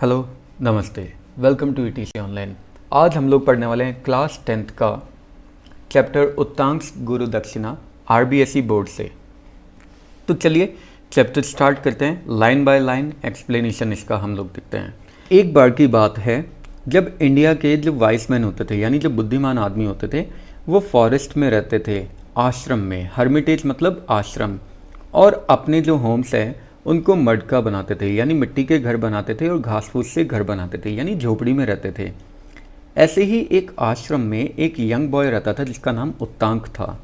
Hello, नमस्ते, welcome to etc online. आज हम लोग पढ़ने वाले हैं क्लास 10th का चैप्टर उत्तांश गुरु दक्षिणा आरबीएसई बोर्ड से। तो चलिए चैप्टर स्टार्ट करते हैं। लाइन बाय लाइन एक्सप्लेनेशन इसका हम लोग देखते हैं। एक बार की बात है जब इंडिया के जो वाइस मैन होते थे यानी जो बुद्धिमान आदमी होते थे वो फॉरेस्ट में रहते थे, आश्रम में। हर्मिटेज मतलब आश्रम। और अपने जो होम्स है उनको मड का बनाते थे यानी मिट्टी के घर बनाते थे और घास फूस से घर बनाते थे यानी झोपड़ी में रहते थे। ऐसे ही एक आश्रम में एक यंग बॉय रहता था जिसका नाम उत्तांक था।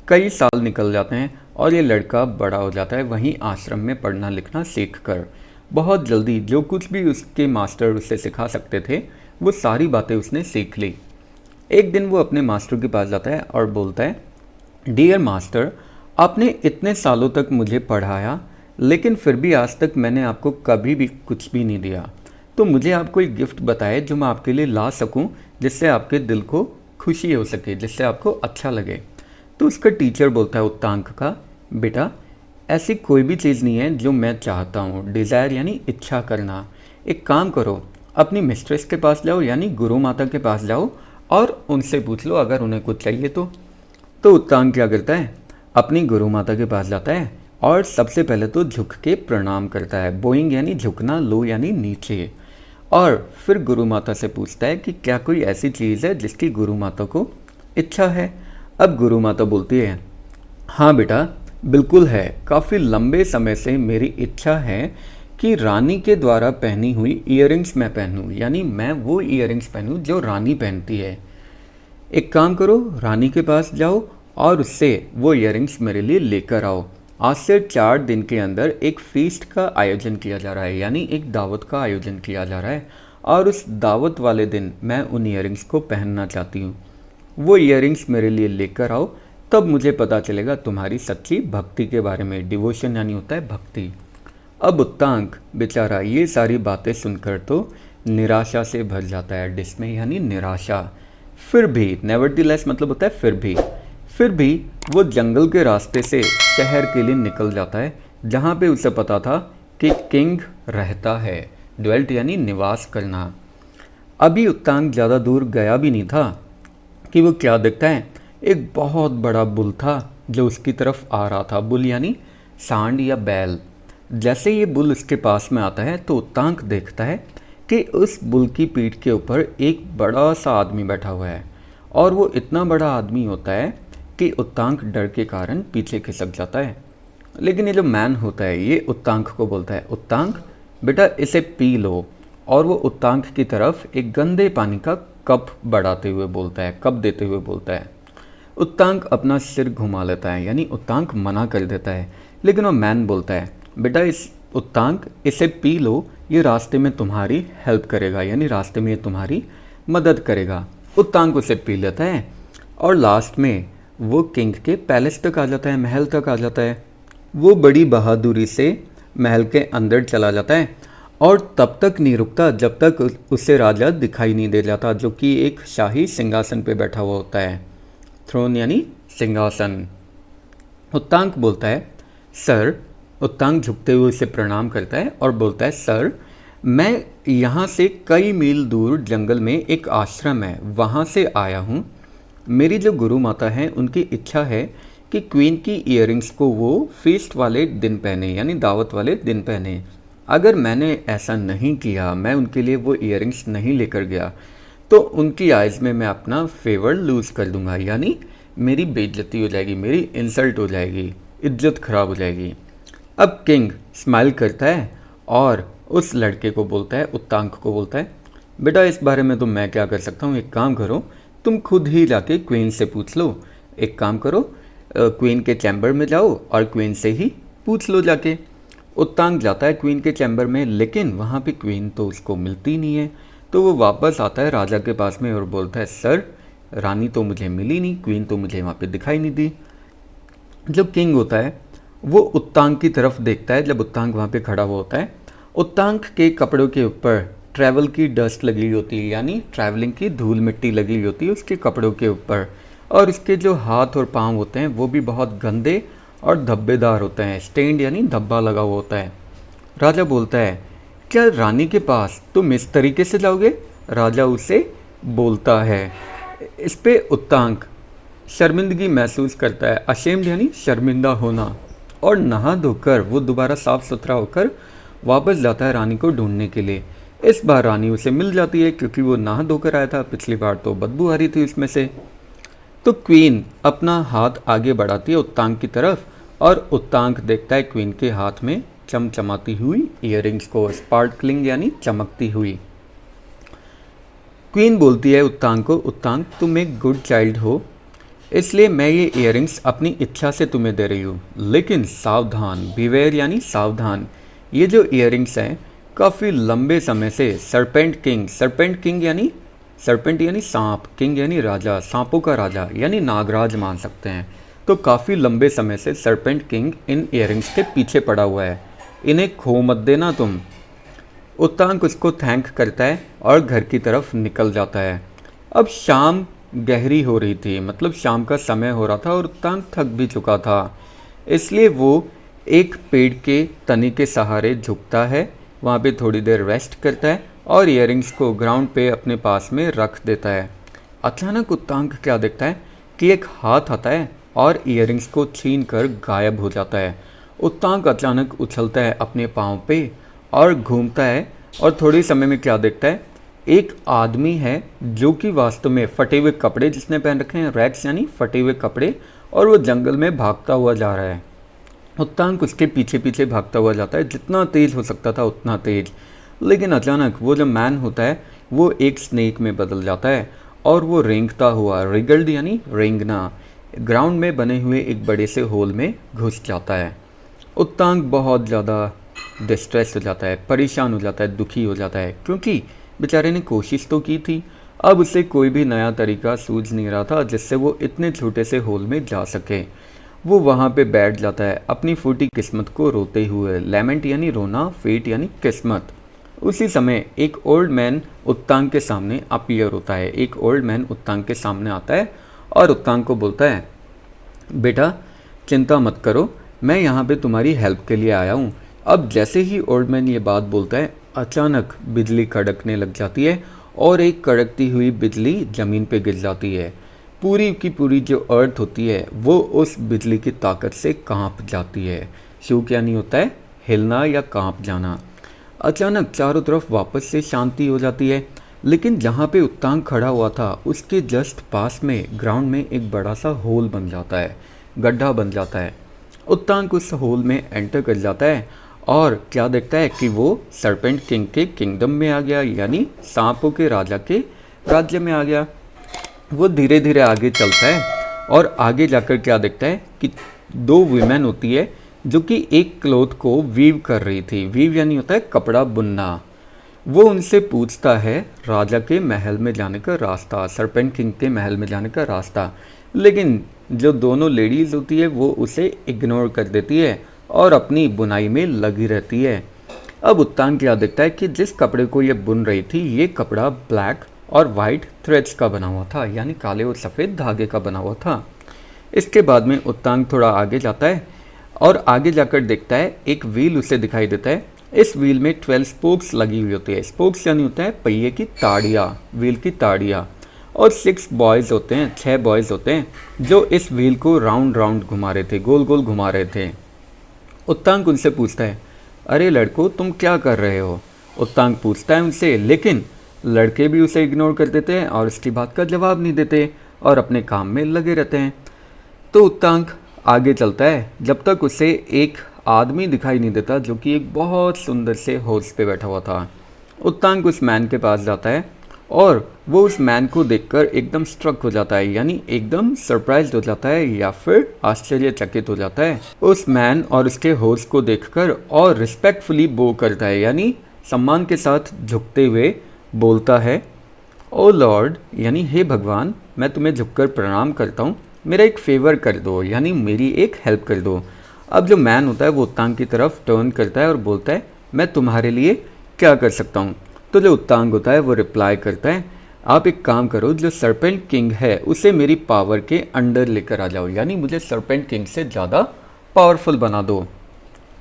कई साल निकल जाते हैं और ये लड़का बड़ा हो जाता है वहीं आश्रम में पढ़ना लिखना सीख कर। बहुत जल्दी जो कुछ भी उसके मास्टर उसे सिखा सकते थे वो सारी बातें उसने सीख ली। एक दिन वो अपने मास्टर के पास जाता है और बोलता है, डियर मास्टर, आपने इतने सालों तक मुझे पढ़ाया लेकिन फिर भी आज तक मैंने आपको कभी भी कुछ भी नहीं दिया। तो मुझे आप कोई गिफ्ट बताए जो मैं आपके लिए ला सकूं, जिससे आपके दिल को खुशी हो सके, जिससे आपको अच्छा लगे। तो उसका टीचर बोलता है उत्तांक का, बेटा ऐसी कोई भी चीज़ नहीं है जो मैं चाहता हूँ। डिज़ायर यानी इच्छा करना। एक काम करो, अपनी मिस्ट्रेस के पास जाओ यानी गुरु माता के पास जाओ और उनसे पूछ लो अगर उन्हें कुछ चाहिए तो उत्तांक क्या करता है, अपनी गुरु माता के पास जाता है और सबसे पहले तो झुक के प्रणाम करता है। बोइंग यानी झुकना, लो यानी नीचे। और फिर गुरु माता से पूछता है कि क्या कोई ऐसी चीज़ है जिसकी गुरु माता को इच्छा है। अब गुरु माता बोलती है, हाँ बेटा बिल्कुल है। काफ़ी लंबे समय से मेरी इच्छा है कि रानी के द्वारा पहनी हुई ईयरिंग्स मैं पहनूं, यानी मैं वो ईयरिंग्स पहनूं जो रानी पहनती है। एक काम करो, रानी के पास जाओ और उससे वो ईयरिंग्स मेरे लिए लेकर आओ। आज से 4 दिन के अंदर एक फीस्ट का आयोजन किया जा रहा है यानी एक दावत का आयोजन किया जा रहा है और उस दावत वाले दिन मैं उन ईयरिंग्स को पहनना चाहती हूँ। वो ईयरिंग्स मेरे लिए लेकर आओ, तब मुझे पता चलेगा तुम्हारी सच्ची भक्ति के बारे में। डिवोशन यानी होता है भक्ति। अब उत्तांक बेचारा ये सारी बातें सुनकर तो निराशा से भर जाता है। डिस्मे यानी निराशा। फिर भी, नेवरदीलेस मतलब होता है फिर भी वो जंगल के रास्ते से शहर के लिए निकल जाता है जहाँ पे उसे पता था कि किंग रहता है। ड्वेल्ट यानी निवास करना। अभी उत्तांक ज़्यादा दूर गया भी नहीं था कि वो क्या देखता है, एक बहुत बड़ा बुल था जो उसकी तरफ आ रहा था। बुल यानी सांड या बैल। जैसे ये बुल उसके पास में आता है तो उत्तांक देखता है कि उस बुल की पीठ के ऊपर एक बड़ा सा आदमी बैठा हुआ है और वो इतना बड़ा आदमी होता है कि उत्तांक डर के कारण पीछे खिसक जाता है। लेकिन ये जो मैन होता है ये उत्तांक को बोलता है, उत्तांक बेटा इसे पी लो। और वो उत्तांक की तरफ एक गंदे पानी का कप बढ़ाते हुए बोलता है, कप देते हुए बोलता है। उत्तांक अपना सिर घुमा लेता है यानी उत्तांक मना कर देता है। लेकिन वो मैन बोलता है, बेटा इस उत्तांक इसे पी लो, ये रास्ते में तुम्हारी हेल्प करेगा यानी रास्ते में ये तुम्हारी मदद करेगा। उत्तांक उसे पी लेता है और लास्ट में वो किंग के पैलेस तक आ जाता है, महल तक आ जाता है। वो बड़ी बहादुरी से महल के अंदर चला जाता है और तब तक नहीं रुकता जब तक उसे राजा दिखाई नहीं दे जाता, जो कि एक शाही सिंहासन पे बैठा हुआ होता है। थ्रोन यानी सिंहासन। उत्तांक बोलता है, सर। उत्तांक झुकते हुए उसे प्रणाम करता है और बोलता है, सर मैं यहाँ से कई मील दूर जंगल में एक आश्रम है वहाँ से आया हूँ। मेरी जो गुरु माता हैं उनकी इच्छा है कि क्वीन की ईयरिंग्स को वो फीस्ट वाले दिन पहने यानी दावत वाले दिन पहने। अगर मैंने ऐसा नहीं किया, मैं उनके लिए वो ईयरिंग्स नहीं लेकर गया तो उनकी आइज़ में मैं अपना फेवर लूज़ कर दूंगा यानी मेरी बेइज्जती हो जाएगी, मेरी इंसल्ट हो जाएगी, इज्जत खराब हो जाएगी। अब किंग स्माइल करता है और उस लड़के को बोलता है, उत्तांक को बोलता है, बेटा इस बारे में तो मैं क्या कर सकता हूँ, एक काम करो तुम खुद ही जाके क्वीन से पूछ लो। एक काम करो, क्वीन के चैम्बर में जाओ और क्वीन से ही पूछ लो जाके। उत्तांक जाता है क्वीन के चैम्बर में लेकिन वहाँ पे क्वीन तो उसको मिलती नहीं है। तो वो वापस आता है राजा के पास में और बोलता है, सर रानी तो मुझे मिली नहीं, क्वीन तो मुझे वहाँ पे दिखाई नहीं दी। जो किंग होता है वो उत्तांक की तरफ देखता है जब उत्तांक वहाँ पे खड़ा हुआ होता है। उत्तांक के कपड़ों के ऊपर ट्रैवल की डस्ट लगी हुई होती है यानी ट्रैवलिंग की धूल मिट्टी लगी हुई होती है उसके कपड़ों के ऊपर। और उसके जो हाथ और पाँव होते हैं वो भी बहुत गंदे और धब्बेदार होते हैं। स्टेन्ड यानी धब्बा लगा हुआ होता है। राजा बोलता है क्या रानी के पास तुम इस तरीके से जाओगे? राजा उसे बोलता है। इस पे उत्तांक शर्मिंदगी महसूस करता है, अशेम्ड यानी शर्मिंदा होना, और नहा धोकर वो दोबारा साफ सुथरा होकर वापस जाता है रानी को ढूंढने के लिए। इस बार रानी उसे मिल जाती है क्योंकि वो नहा धोकर आया था, पिछली बार तो बदबू आ रही थी उसमें से। तो क्वीन अपना हाथ आगे बढ़ाती है उत्तांक की तरफ, और उत्तांक देखता है क्वीन के हाथ में चमचमाती हुई इयररिंग्स को, स्पार्कलिंग यानी चमकती हुई। क्वीन बोलती है उत्तांक को, उत्तांक तुम एक गुड चाइल्ड हो, इसलिए मैं ये इयररिंग्स अपनी इच्छा से तुम्हें दे रही हूँ, लेकिन सावधान, बिवेयर यानी सावधान, ये जो इयररिंग्स हैं काफ़ी लंबे समय से सरपेंट किंग यानी सरपेंट यानी सांप, किंग यानी राजा, सांपों का राजा यानी नागराज मान सकते हैं। तो काफ़ी लंबे समय से सरपेंट किंग इन इयररिंग्स के पीछे पड़ा हुआ है, इन्हें खो मत देना तुम। उत्तांक उसको थैंक करता है और घर की तरफ निकल जाता है। अब शाम गहरी हो रही थी, मतलब शाम का समय हो रहा था और उत्तांक थक भी चुका था, इसलिए वो एक पेड़ के तने के सहारे झुकता है, वहाँ पे थोड़ी देर रेस्ट करता है और इयररिंग्स को ग्राउंड पे अपने पास में रख देता है। अचानक उत्तांक क्या देखता है कि एक हाथ आता है और इयररिंग्स को छीन कर गायब हो जाता है। उत्तांक अचानक उछलता है अपने पाँव पे और घूमता है, और थोड़े समय में क्या देखता है, एक आदमी है जो कि वास्तव में फटे हुए कपड़े जिसने पहन रखे हैं, रैक्स यानी फटे हुए कपड़े, और वो जंगल में भागता हुआ जा रहा है। उत्तांक उसके पीछे पीछे भागता हुआ जाता है, जितना तेज हो सकता था उतना तेज, लेकिन अचानक वो जो मैन होता है वो एक स्नेक में बदल जाता है और वो रेंगता हुआ, रिगल्ड यानी रेंगना, ग्राउंड में बने हुए एक बड़े से होल में घुस जाता है। उत्तांक बहुत ज़्यादा डिस्ट्रेस हो जाता है, परेशान हो जाता है, दुखी हो जाता है, क्योंकि बेचारे ने कोशिश तो की थी, अब उसे कोई भी नया तरीका सूझ नहीं रहा था जिससे वो इतने छोटे से होल में जा सके। वो वहाँ पे बैठ जाता है अपनी फूटी किस्मत को रोते हुए, लैमेंट यानी रोना, फेट यानी किस्मत। उसी समय एक ओल्ड मैन उत्तांक के सामने अपीयर होता है, एक ओल्ड मैन उत्तांक के सामने आता है और उत्तांक को बोलता है, बेटा चिंता मत करो, मैं यहाँ पे तुम्हारी हेल्प के लिए आया हूँ। अब जैसे ही ओल्ड मैन ये बात बोलता है, अचानक बिजली कड़कने लग जाती है और एक कड़कती हुई बिजली ज़मीन पे गिर जाती है। पूरी की पूरी जो अर्थ होती है वो उस बिजली की ताकत से कांप जाती है। शूक यानी होता है हिलना या कांप जाना। अचानक चारों तरफ वापस से शांति हो जाती है, लेकिन जहाँ पे उत्तांक खड़ा हुआ था उसके जस्ट पास में ग्राउंड में एक बड़ा सा होल बन जाता है, गड्ढा बन जाता है। उत्तांक उस होल में एंटर कर जाता है और क्या देखता है कि वो सरपेंट किंग के किंगडम में आ गया, यानी सांपों के राजा के राज्य में आ गया। वो धीरे धीरे आगे चलता है और आगे जाकर क्या देखता है कि दो वुमेन होती है जो कि एक क्लोथ को वीव कर रही थी। वीव यानी होता है कपड़ा बुनना। वो उनसे पूछता है राजा के महल में जाने का रास्ता, सरपेंट किंग के महल में जाने का रास्ता, लेकिन जो दोनों लेडीज़ होती है वो उसे इग्नोर कर देती है और अपनी बुनाई में लगी रहती है। अब उत्तांक क्या देखता है कि जिस कपड़े को ये बुन रही थी ये कपड़ा ब्लैक और वाइट थ्रेड्स का बना हुआ था, यानी काले और सफ़ेद धागे का बना हुआ था। इसके बाद में उत्तांक थोड़ा आगे जाता है और आगे जाकर देखता है एक व्हील उसे दिखाई देता है। इस व्हील में 12 स्पोक्स लगी हुई होती है। स्पोक्स यानी होता है पहिए की ताड़ियाँ, व्हील की ताड़ियाँ, और 6 बॉयज़ होते हैं, 6 बॉयज़ होते हैं जो इस व्हील को राउंड राउंड घुमा रहे थे, गोल गोल घुमा रहे थे। उत्तांक उनसे पूछता है, अरे लड़को तुम क्या कर रहे हो? उत्तांक पूछता है उनसे, लेकिन लड़के भी उसे इग्नोर कर देते हैं और उसकी बात का जवाब नहीं देते और अपने काम में लगे रहते हैं। तो उत्तांक आगे चलता है जब तक उसे एक आदमी दिखाई नहीं देता जो कि एक बहुत सुंदर से हॉर्स पे बैठा हुआ था। उत्तांक उस मैन के पास जाता है और वो उस मैन को देखकर एकदम स्ट्रक हो जाता है, यानी एकदम सरप्राइज्ड हो जाता है या फिर आश्चर्यचकित हो जाता है उस मैन और उसके हॉर्स को देखकर, और रिस्पेक्टफुली बो करता है, यानी सम्मान के साथ झुकते हुए बोलता है, ओ लॉर्ड, यानी हे भगवान, मैं तुम्हें झुककर प्रणाम करता हूँ, मेरा एक फेवर कर दो, यानी मेरी एक हेल्प कर दो। अब जो मैन होता है वो उत्तांक की तरफ टर्न करता है और बोलता है, मैं तुम्हारे लिए क्या कर सकता हूँ? तो जो उत्तांक होता है वो रिप्लाई करता है, आप एक काम करो, जो सरपेंट किंग है उसे मेरी पावर के अंडर लेकर आ जाओ, यानी मुझे सरपेंट किंग से ज़्यादा पावरफुल बना दो।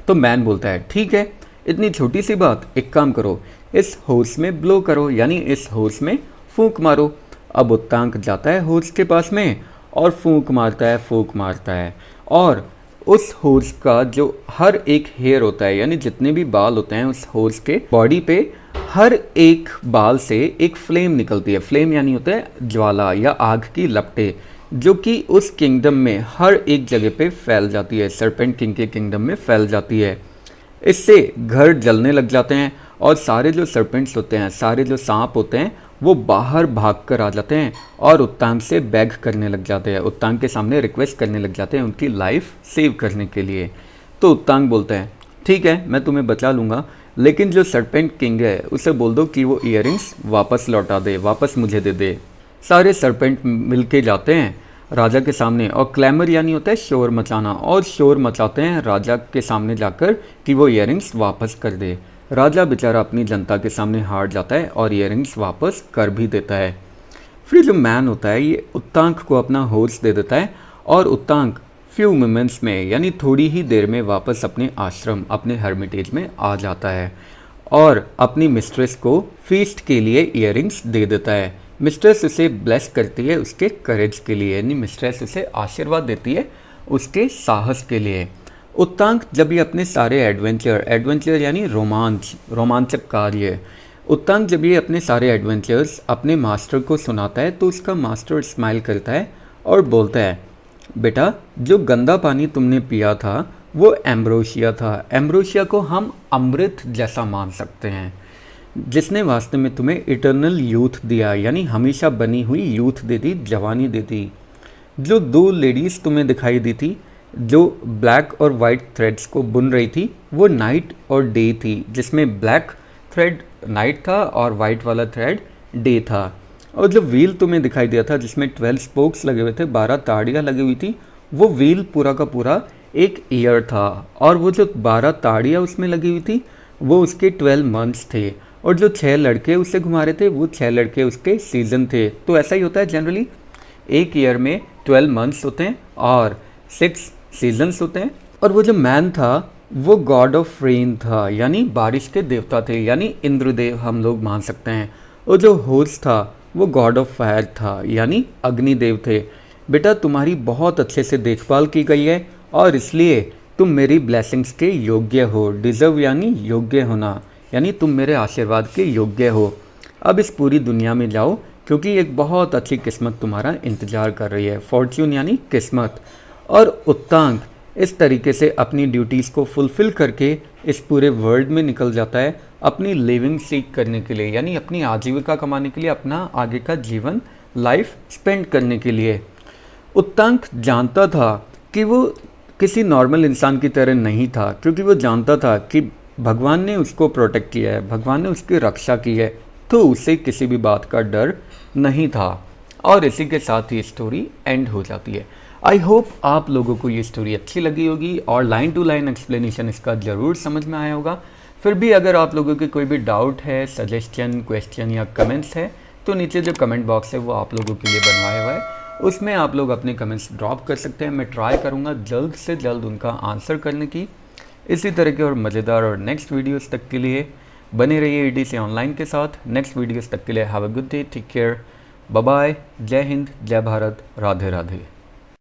तो मैन बोलता है, ठीक है, इतनी छोटी सी बात, एक काम करो, इस होस में ब्लो करो, यानी इस होस में फूंक मारो। अब उत्तांक जाता है होस के पास में और फूंक मारता है और उस होस का जो हर एक हेयर होता है, यानी जितने भी बाल होते हैं उस होस के बॉडी पे, हर एक बाल से एक फ्लेम निकलती है। फ्लेम यानी होता है ज्वाला या आग की लपटें, जो कि उस किंगडम में हर एक जगह पे फैल जाती है, सरपेंट किंग के किंगडम में फैल जाती है। इससे घर जलने लग जाते हैं और सारे जो सरपेंट्स होते हैं, सारे जो सांप होते हैं, वो बाहर भाग कर आ जाते हैं और उत्तांग से बैग करने लग जाते हैं, उत्तांग के सामने रिक्वेस्ट करने लग जाते हैं उनकी लाइफ सेव करने के लिए। तो उत्तांग बोलता है ठीक है, मैं तुम्हें बचा लूँगा, लेकिन जो सरपेंट किंग है उसे बोल दो कि वो इयररिंग्स वापस लौटा दे, वापस मुझे दे दे। सारे सरपेंट मिलके जाते हैं राजा के सामने और क्लैमर यानी होता है शोर मचाना, और शोर मचाते हैं राजा के सामने जाकर कि वो इयररिंग्स वापस कर दे। राजा बेचारा अपनी जनता के सामने हार जाता है और इयररिंग्स वापस कर भी देता है। फिर जो मैन होता है ये उत्तांक को अपना होर्स दे देता है और उत्तांक फ्यू मोमेंट्स में, यानी थोड़ी ही देर में, वापस अपने आश्रम, अपने हर्मिटेज में आ जाता है और अपनी मिस्ट्रेस को फीस्ट के लिए इयररिंग्स दे देता है। मिस्ट्रेस उसे ब्लेस करती है उसके करेज के लिए, यानी मिस्ट्रेस उसे आशीर्वाद देती है उसके साहस के लिए। उत्तांक जब ये अपने सारे एडवेंचर यानी रोमांचक कार्य, उत्तांक जब ये अपने सारे एडवेंचर्स अपने मास्टर को सुनाता है तो उसका मास्टर स्माइल करता है और बोलता है बेटा, जो गंदा पानी तुमने पिया था वो एम्ब्रोशिया था। एम्ब्रोशिया को हम अमृत जैसा मान सकते हैं, जिसने वास्तव में तुम्हें इटर्नल यूथ दिया, यानी हमेशा बनी हुई यूथ दे दी, जवानी दे दी। जो दो लेडीज़ तुम्हें दिखाई दी थी जो ब्लैक और वाइट थ्रेड्स को बुन रही थी, वो नाइट और डे थी, जिसमें ब्लैक थ्रेड नाइट था और वाइट वाला थ्रेड डे था। और जो व्हील तुम्हें दिखाई दिया था जिसमें 12 स्पोक्स लगे हुए थे, 12 ताड़ियाँ लगी हुई थी, वो व्हील पूरा का पूरा एक ईयर था और वो जो 12 ताड़ियाँ उसमें लगी हुई थी वो उसके 12 मंथ्स थे, और जो 6 लड़के उसे घुमा रहे थे वो 6 लड़के उसके सीजन थे। तो ऐसा ही होता है जनरली, एक ईयर में 12 मंथ्स होते हैं और 6 सीजन्स होते हैं। और वो जो मैन था वो गॉड ऑफ रेन था, यानी बारिश के देवता थे, यानी इंद्रदेव हम लोग मान सकते हैं। और जो होर्स था वो गॉड ऑफ फायर था, यानी अग्निदेव थे। बेटा, तुम्हारी बहुत अच्छे से देखभाल की गई है और इसलिए तुम मेरी ब्लेसिंग्स के योग्य हो। डिज़र्व यानी योग्य होना, यानी तुम मेरे आशीर्वाद के योग्य हो। अब इस पूरी दुनिया में जाओ क्योंकि एक बहुत अच्छी किस्मत तुम्हारा इंतज़ार कर रही है। फॉर्च्यून यानी किस्मत। और उत्तांक इस तरीके से अपनी ड्यूटीज़ को फुलफ़िल करके इस पूरे वर्ल्ड में निकल जाता है अपनी लिविंग सीख करने के लिए, यानी अपनी आजीविका कमाने के लिए, अपना आगे का जीवन लाइफ स्पेंड करने के लिए। उत्तांक जानता था कि वो किसी नॉर्मल इंसान की तरह नहीं था, क्योंकि वो जानता था कि भगवान ने उसको प्रोटेक्ट किया है, भगवान ने उसकी रक्षा की है, तो उसे किसी भी बात का डर नहीं था। और इसी के साथ ही स्टोरी एंड हो जाती है। आई होप आप लोगों को ये स्टोरी अच्छी लगी होगी और लाइन टू लाइन एक्सप्लेनेशन इसका ज़रूर समझ में आया होगा। फिर भी अगर आप लोगों के कोई भी डाउट है, सजेशन, क्वेश्चन या कमेंट्स है, तो नीचे जो कमेंट बॉक्स है वो आप लोगों के लिए बनवाया हुआ है, उसमें आप लोग अपने कमेंट्स ड्रॉप कर सकते हैं। मैं ट्राई करूँगा जल्द से जल्द उनका आंसर करने की। इसी तरह के और मज़ेदार और नेक्स्ट वीडियोस तक के लिए बने रहिए ETC ऑनलाइन के साथ। नेक्स्ट वीडियोस तक के लिए have a good day, take care, bye bye, जय हिंद, जय भारत, राधे राधे।